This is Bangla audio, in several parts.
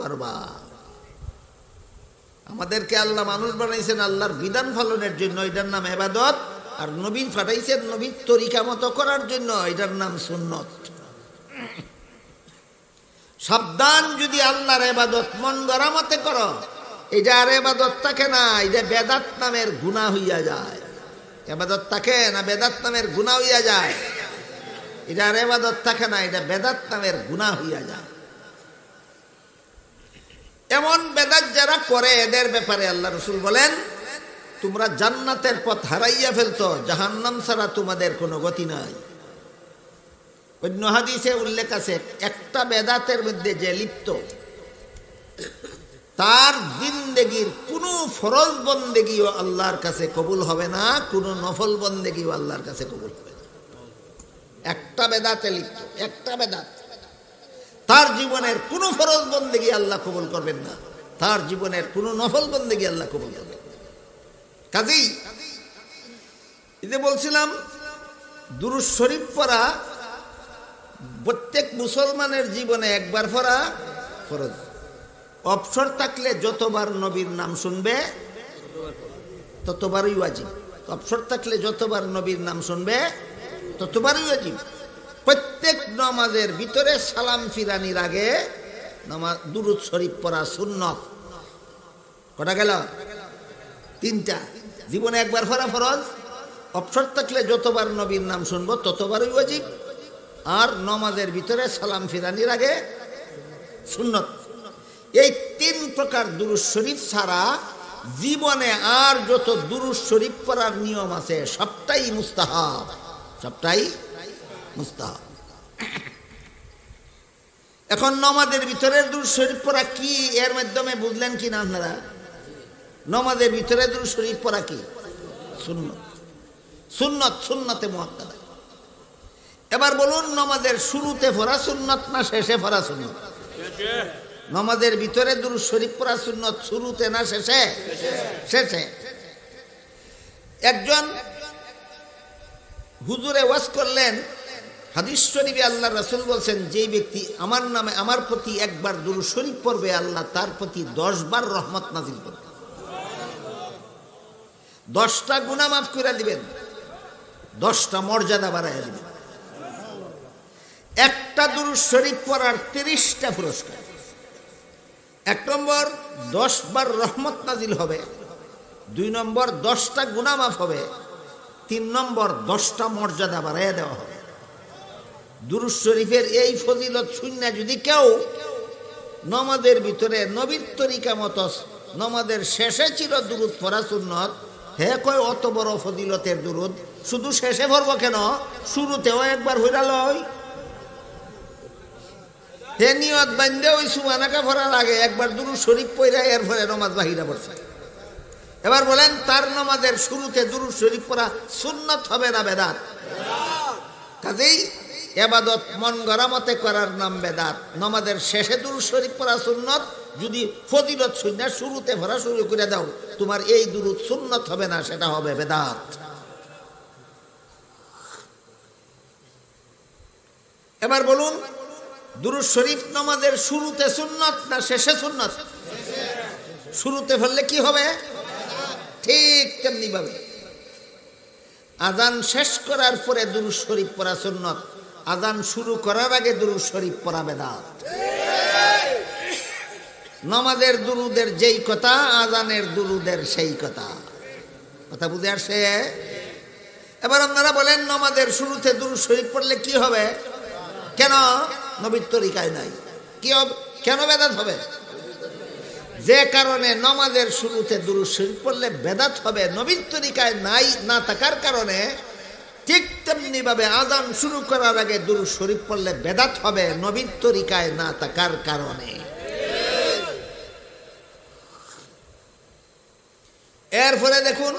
করবা। আমাদেরকে আল্লাহ মানুষ বানাইছেন আল্লাহর বিধান পালনের জন্য, এটার নাম ইবাদত। আর নবী পাঠাইছেন নবীর তরিকা মতো করার জন্য, এটার নাম সুন্নত। সাবধান, যদি আল্লাহর ইবাদত মন গড়া মতে করো, এটা আর ইবাদত থাকে না, এটা বেদাত নামের গুনাহ হইয়া যায়। ইবাদত থাকে না, বেদাত নামের গুনাহ হইয়া যায়। এটা আর ইবাদত থাকে না, এটা বেদাত নামের গুনাহ হইয়া যায়। এমন বেদাত যারা করে, এদের ব্যাপারে আল্লাহ রাসূল বলেন, তোমরা জান্নাতের পথ হারাইয়া ফেলতো, জাহান্নাম ছাড়া তোমাদের কোনো গতি নাই। অন্য হাদিসে উল্লেখ আছে, একটা বেদাতের মধ্যে যে লিপ্ত, তার জিন্দেগির কোনো ফরজ বন্দেগীও আল্লাহর কাছে কবুল হবে না, কোনো নফল বন্দেগীও আল্লাহর কাছে কবুল হবে না। একটা বেদাতে লিপ্ত, একটা বেদাত, তার জীবনের কোনো ফরজ বন্দেগী আল্লাহ কবুল করবেন না, তার জীবনের কোনো নফল বন্দেগী আল্লাহ কবুল করবেন না। কাজেই এই যে বলছিলাম, দুরূদ শরীফ পড়া প্রত্যেক মুসলমানের জীবনে একবার পড়া ফরজ। অবসর থাকলে যতবার নবীর নাম শুনবে ততবারই ওয়াজিব। অবসর থাকলে যতবার নবীর নাম শুনবে ততবারই ওয়াজিব। প্রত্যেক নামাজের ভিতরে সালাম ফিরানির আগে দুরূদ শরীফ পড়া সুন্নত। কটা গেল? তিনটা। জীবনে একবার পড়া ফরজ, অবসর থাকলে যতবার নবীর নাম শুনবো ততবারই ওয়াজিব, আর নামাজের ভিতরে সালাম ফিরানির আগে সুন্নত। এই তিন প্রকার দুরূদ শরীফ ছাড়া জীবনে আর যত দুরূদ শরীফ পড়ার নিয়ম আছে সবটাই মুস্তাহাব, সবটাই মুস্তাহাব। এখন নামাজের ভিতরে দুরূদ শরীফ পড়া কি, এর মাধ্যমে বুঝলেন কি না আপনারা? নামাজের ভিতরে দুরূদ শরীফ পড়া কি? সুন্নত। সুন্নত, সুন্নতে মুআক্কাদা। এবার বলুন, নামাজের শুরুতে পড়া সুন্নত না শেষে পড়া সুন্নত? নামাজের ভিতরে দুরূদ শরীফ পড়া সুন্নত শুরুতে না শেষে? শেষে। একজন হুজুরে ওয়াজ করলেন, হাদিস শরীফে আল্লাহ রাসূল বলছেন, যেই ব্যক্তি আমার নামে, আমার প্রতি একবার দুরূদ শরীফ পড়বে, আল্লাহ তার প্রতি 10 বার রহমত নাজিল করবে, 10টা গুনাহ মাফ করে দিবেন, 10টা মর্যাদা বাড়াইয়া দিবেন। একটা দুরূদ শরীফ পড়ার 30টা পুরস্কার। 1 নম্বর 10 বার রহমত নাজিল হবে, 2 নম্বর 10টা গুনাহ মাফ হবে, 3 নম্বর 10টা মর্যাদা বাড়াইয়া দেওয়া হবে। দুরূদ শরীফের এই ফজিলত শূন্য যদি কেউ নামাজের ভিতরে নবীর তরিকা মতো, নামাজের শেষে ছিল দুরূদ পড়া সুন্নত, হে কয় অত বড় ফজিলতের দুরূদ শুধু শেষে পড়ব কেন, শুরুতেও একবার হইরা লয়। হে নিয়ত বান্ধে ওই সুবহানাকা পড়ার আগে একবার দুরূদ শরীফ পড়া, এরপরে নামাজ বাহিরা পড়ছে। এবার বলেন, তার নামাজের শুরুতে দুরূদ শরীফ পড়া সুন্নত হবে না বেদাত? কাজেই ইবাদত মন গড়া মতে করার নাম বেদাত। নামাজের শেষে দুরূদ শরীফ পড়া সুন্নত। যদি ফজিলত শূন্য শুরুতে পড়া শুরু করে দাও, তোমার এই দুরূদ সুন্নত হবে না, সেটা হবে বেদাত। এবার বলুন, দুরূদ শরীফ নামাজের শুরুতে সুন্নত না শেষে সুন্নত? শুরুতে পড়লে কি হবে? ঠিক তেমনি ভাবে আযান শেষ করার পরে দুরূদ শরীফ পড়া সুন্নত, আযান শুরু করার আগে দুরূদ শরীফ পড়া বেদাত। নামাজের দুরুদের যেই কথা, আযানের দুরুদের সেই কথা। কথা বুঝে আসছে? এবার আপনারা বলেন, নামাজের শুরুতে দুরূদ শরীফ পড়লে কি হবে? কেন? নবীর তরিকায় নাই। কি হবে? কেন বেদাত হবে? যে কারণে নামাজের শুরুতে দুরূদ শরীফ পড়লে বেদাত হবে, নবীর তরিকায় নাই না থাকার কারণে, ঠিক তেমনি ভাবে আযান শুরু করার আগে দুরূদ শরীফ পড়লে বেদাত হবে, নবীর তরিকায় না থাকার কারণে। এরপরে দেখুন,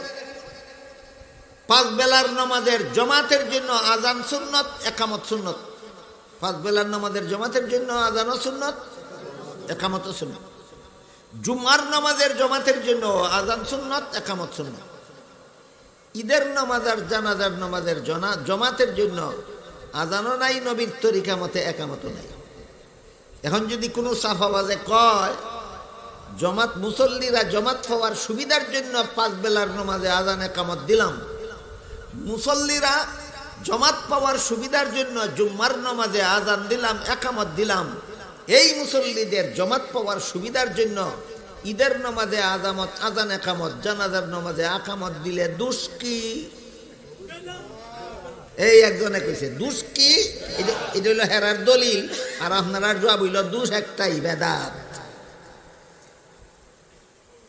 5 বেলার নামাজের জামাতের জন্য আযান সুন্নত, ইকামত সুন্নত। 5 বেলার নামাজের জামাতের জন্য আযানও সুন্নত, ইকামতও সুন্নত। জুমার নামাজের জামাতের জন্য আযান সুন্নত, ইকামত সুন্নত। ঈদের নামাজ আর জানাজার নামাজের জামাতের জন্য আযানও নাই, নবীর তরিকা মতে ইকামতও নাই। এখন যদি কোনো সাফাবাজে কয় জমাত মুসল্লিরা জমাত পাওয়ার সুবিধার জন্য 5 বেলার নামাজে আজান একামত দিলাম, মুসল্লিরা জমাত পাওয়ার সুবিধার জন্য জুম্মার নামাজে আজান দিলাম একামত দিলাম, এই মুসল্লিদের জমাত পাওয়ার সুবিধার জন্য ঈদের নামাজে আজান একামত, জানাজার নামাজে আকামত দিলে দোষ কি? এই একজনে কইছে দোষ কি, এটা হইল হেরার দলিল, আর আপনারা জবাব হইল দোষ একটাই, বেদাত।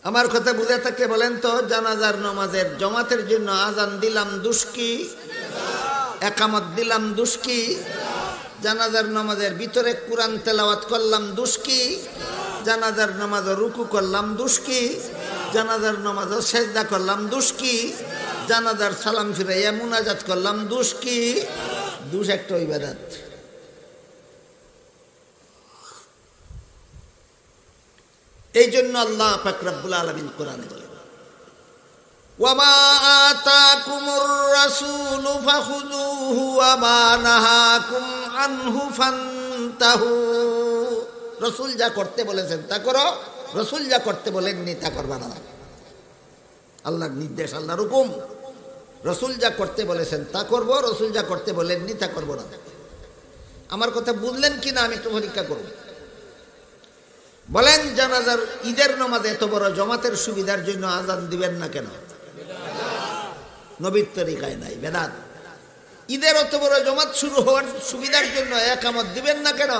আমার কথা বুঝে থাকলে বলেন তো, জানাজার নামাজের জমাতের জন্য আজান দিলাম দোষ কি? একামত দিলাম দোষ কি? জানাজার নামাজের ভিতরে কুরআন তেলাওয়াত করলাম দোষ কি? জানাজার নামাজে রুকু করলাম দোষ কি? জানাজার নামাজে সেজদা করলাম দোষ কি? জানাজার সালাম ফিরাইয়া মুনাজাত করলাম দোষ কি? দোষ একটা ইবাদত। এই জন্য আল্লাহ পাক রব্বুল আলামিন কোরআনে বলেন, ওয়ামা আতাকুমুর রাসূলু ফাখুযুহু ওয়া মা নাহাকুম আনহু ফান্তাহু। রাসূল যা করতে বলেছেন তা করো, রাসূল যা করতে বলেননি তা করবা না। আল্লাহর নির্দেশ, আল্লাহর হুকুম। রাসূল যা করতে বলেছেন তা করব, রাসূল যা করতে বলেননি তা করব না। আমার কথা বুঝলেন কিনা আমি একটু পরীক্ষা করব। বলেন, জানাজার ঈদের নামাজে এত বড় জমাতের সুবিধার জন্য আজান দিবেন না কেন? নবীর তরিকায় নাই, বেদাত। ঈদের অত বড় জমাত শুরু হওয়ার সুবিধার জন্য একামত দিবেন না কেন?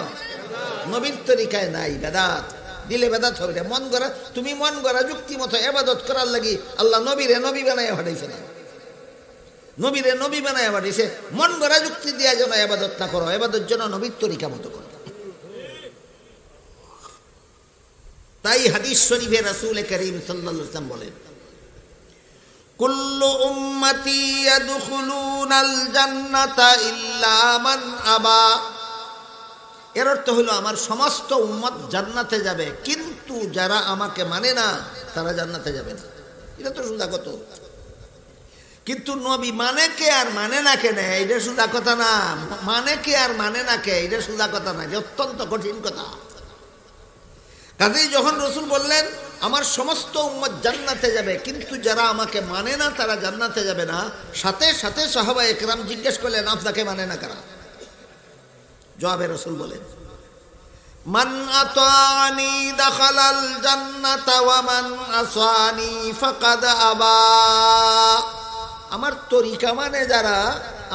নবীর তরিকায় নাই, বেদাত। দিলে বেদাত হবে না। মন গড়া, তুমি মন গড়া যুক্তি মতো ইবাদত করার লাগি আল্লাহ নবীরে নবী বানাইয়া পাঠাইছে না, নবীরে নবী বানাইয়া পাঠাইছে। মন গড়া যুক্তি দিয়া যেন ইবাদত না করো, ইবাদত যেন নবীর তরিকা মতো করো। তাই হাদিস শরীফে রাসূল করিম সাল্লাল্লাহু আলাইহি ওয়াসাল্লাম বলেন, কুল্লু উম্মতি ইয়াদখুলুনাল জান্নাতা ইল্লা মান আবা। এর অর্থ হলো আমার সমস্ত উম্মত জান্নাতে যাবে, কিন্তু যারা আমাকে মানে না তারা জান্নাতে যাবে না। এটা তো সোজা কথা। কিন্তু নবী মানে কে আর মানে না কে না, এটা সোজা কথা না। মানে কে আর মানে না কে, এটা সোজা কথা না, এটা অত্যন্ত কঠিন কথা। কাজেই যখন রাসূল বললেন আমার সমস্ত উম্মত জান্নাতে যাবে, কিন্তু যারা আমাকে মানে না তারা জান্নাতে যাবে না, সাথে সাথে সাহাবা একরাম জিজ্ঞেস করলেন আপনাকে মানে না কারা? জবাবে রাসূল বলেন, মান আতানি দাখালাল জান্নাতা ওয়া মান আসানি ফাকাদ আবা। আমার তরিকা মানে যারা,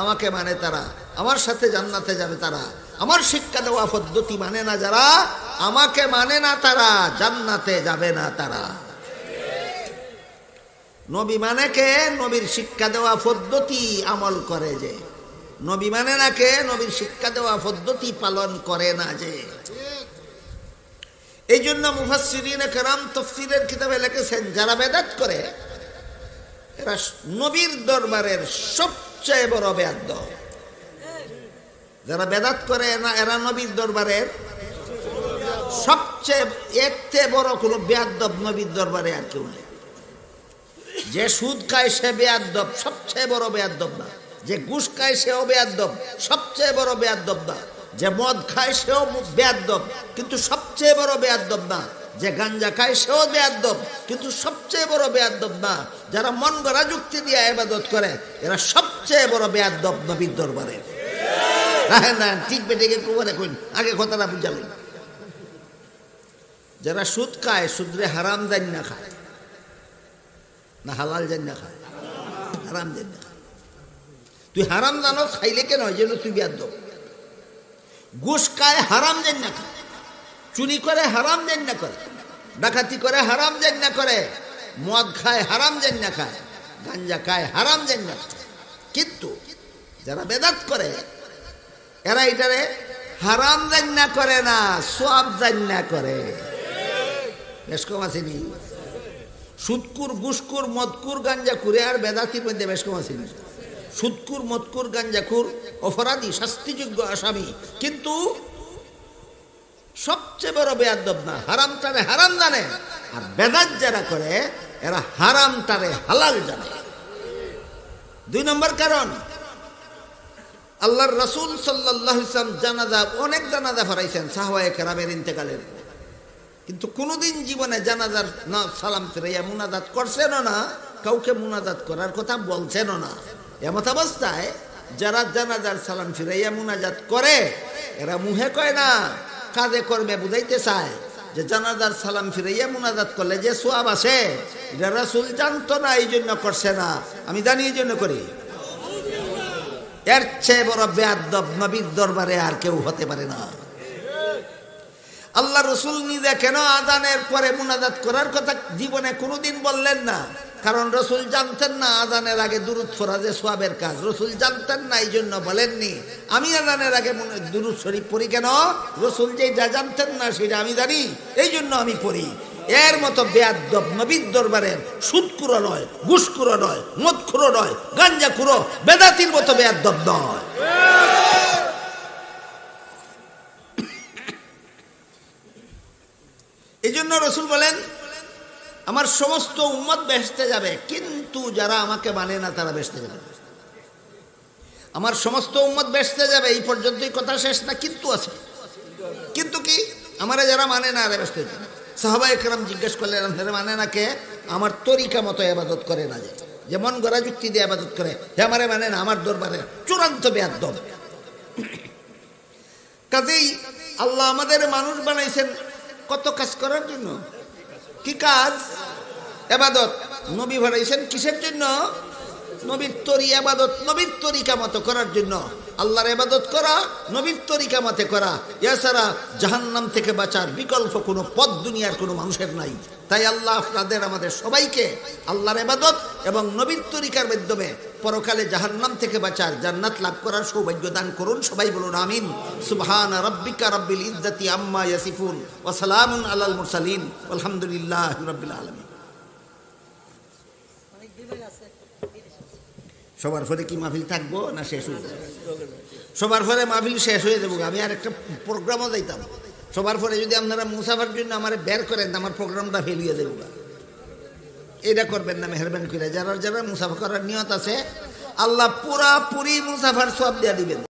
আমাকে মানে তারা, আমার সাথে জান্নাতে যাবে তারা। আমার শিক্ষা দেওয়া পদ্ধতি মানে না যারা, আমাকে মানে না তারা, জান্নাতে যাবে না তারা। নবী মানে কে? নবীর শিক্ষা দেওয়া পদ্ধতি আমল করে যে। নবী মানে না কে? নবীর শিক্ষা দেওয়া পদ্ধতি পালন করে না যে। এই জন্য মুফাসসিরিনে কেরাম তাফসীরের কিতাবে লিখেছেন, যারা বেদাত করে এরা নবীর দরবারের সবচেয়ে বড় বেয়াদ্দব। যারা বেদাত করে না এরা নবীর দরবারের সবচেয়ে, এর চেয়ে বড় কোনো বেয়াদ্দব নবীর দরবারে আর কেউ নেই। যে সুদ খায় সে বেয়াদ্দব, সবচেয়ে বড় বেয়াদ্দব না। যে ঘুষ খায় সেও বেয়াদ্দব, সবচেয়ে বড় বেয়াদ্দব না। যে মদ খায় সেও বেয়াদ্দব, কিন্তু সবচেয়ে বড় বেয়াদ্দব না। যে গাঞ্জা খায় সেও বেয়াদ্দব, কিন্তু সবচেয়ে বড় বেয়াদ্দব না। যারা মন গড়া যুক্তি দিয়ে ইবাদত করে এরা সবচেয়ে বড় বেয়াদ্দব নবীর দরবারে। না ঠিক বেটিকে কুমারে কইন, আগে কথাটা বুঝালেন। যারা সুদ খায়, সুদরে হারাম জান না খায়, না হালাল জান না খায়, হারাম জান না খায়। তুই হারাম জানো, খাইলে কেন হয় যেন তুই বেয়াদ্দব। ঘুষ খায় হারাম জান না খায়, চুরি করে হারাম জান না করে, ডাকাতি করে হারাম জান না করে, মদ খায় হারাম জান না খায়, গাঞ্জা খায় হারাম জান না খায়। কিন্তু যারা বেদাত করে এরা এটারে হারাম জান্না করে না, সওয়াব জান্না করে। বেশ কম আসেনি? সুদকুর, ঘুষকুর, মদকুর, গাঞ্জাকুর আর বেদাতির মধ্যে বেশ কম আসেনি? সুদকুর, মদকুর, গাঞ্জাকুর অপরাধী, শাস্তিযোগ্য আসামি, কিন্তু সবচেয়ে বড় বেয়াদব না। হারামটারে হারাম জানে, আর বেদাত যারা করে এরা হারামটারে হালাল জানে। 2 নম্বর কারণ, আল্লাহর রাসূল সাল্লাল্লাহু আলাইহি ওয়াসাল্লাম জানাজা, অনেক জানাজা ফরাইছেন সাহাবায়ে কেরামের ইন্তেকালের, কিন্তু কোনোদিন জীবনে জানাজার না সালাম ফিরাইয়া মুনাজাত করছেনও না, কাউকে মুনাজাত করার কথা বলছেনও না। এমত অবস্থায় যারা জানাজার সালাম ফিরাইয়া মুনাজাত করে, এরা মুহে কয় না, কাজে কর্মে বুঝাইতে চায় যে জানাজার সালাম ফিরাইয়া মুনাজাত করলে যে সওয়াব আছে, এটা রাসূল জানতো না, এই জন্য করছে না, আমি জানি এই জন্য করি। এর চেয়ে বড় বেয়াদব নবীর দরবারে আর কেউ হতে পারে না। আল্লাহ রসুল নিজে কেন আজানের পরে মুনাজাত করার কথা জীবনে কোনোদিন বললেন না? কারণ রসুল জানতেন না আজানের আগে দুরূদ পড়া যে সওয়াবের কাজ, রসুল জানতেন না, এই জন্য বলেননি। আমি আজানের আগে দুরূদ শরীফ পড়ি কেন? রসুল যেটা জানতেন না সেটা আমি জানি, এই জন্য আমি পড়ি। এর মতো বেয়াদব নবীর দরবারের সুদখুরো নয়, ঘুষখুরো নয়, মদখুরো নয়, গাঞ্জাখুরো, বেদাতির মতো বেয়াদব নয়। এই জন্য রসুল বলেন, আমার সমস্ত উম্মত বেহেশতে যাবে, কিন্তু যারা আমাকে মানে না তারা বেহেশতে যাবে না। আমার সমস্ত উম্মত বেহেশতে যাবে, এই পর্যন্তই কথা শেষ না, কিন্তু আছে। কিন্তু কি? আমারে যারা মানে না এরা বেহেশতে যাবে। সাহাবায়ে কেরাম জিজ্ঞেস করলেন, আপনারা মানে না কে? আমার তরিকা মতো ইবাদত করে না, যে যেমন গড়া যুক্তি দিয়ে ইবাদত করে, হে আমারে মানে না, আমার দরবারে চূড়ান্ত বেয়াদব। কাজেই আল্লাহ আমাদের মানুষ বানাইছেন কত কাজ করার জন্য। কি কাজ? ইবাদত। নবী বানাইছেন কিসের জন্য? নবীর ইবাদত নবীর তরিকা মতো করার জন্য। আল্লাহর ইবাদত করা নবীর তরিকা মতে করা, এছাড়া জাহান্নাম থেকে বাঁচার বিকল্প কোনো পথ দুনিয়ার কোনো মানুষের নাই। তাই আল্লাহ আপনাদের আমাদের সবাইকে আল্লাহর ইবাদত এবং নবীর তরিকার মাধ্যমে পরকালে জাহান্নাম থেকে বাঁচার, জান্নাত লাভ করার সৌভাগ্য দান করুন। সবাই বলুন আমিন। সুবহানা রাব্বিকা রাব্বিল ইজ্জাতি আম্মা ইয়াসিফুন ওয়া সালামুন আলাল মুরসালিন আলহামদুলিল্লাহি রাব্বিল আলামিন। সবার পরে কি মাহফিল থাকবো না শেষ হয়ে যাবে? সবার পরে মাহফিল শেষ হয়ে যাবো, আমি আর একটা প্রোগ্রামও যাইতাম। সবার পরে যদি আপনারা মুসাফার জন্য আমার বের করেন, আমার প্রোগ্রামটা ফেলিয়ে দেবো। এটা করবেন না মেহরবানি করে। যারা যারা মুসাফা করার নিয়ত আছে, আল্লাহ পুরা পুরি মুসাফার সওয়াব দিয়ে দিবেন।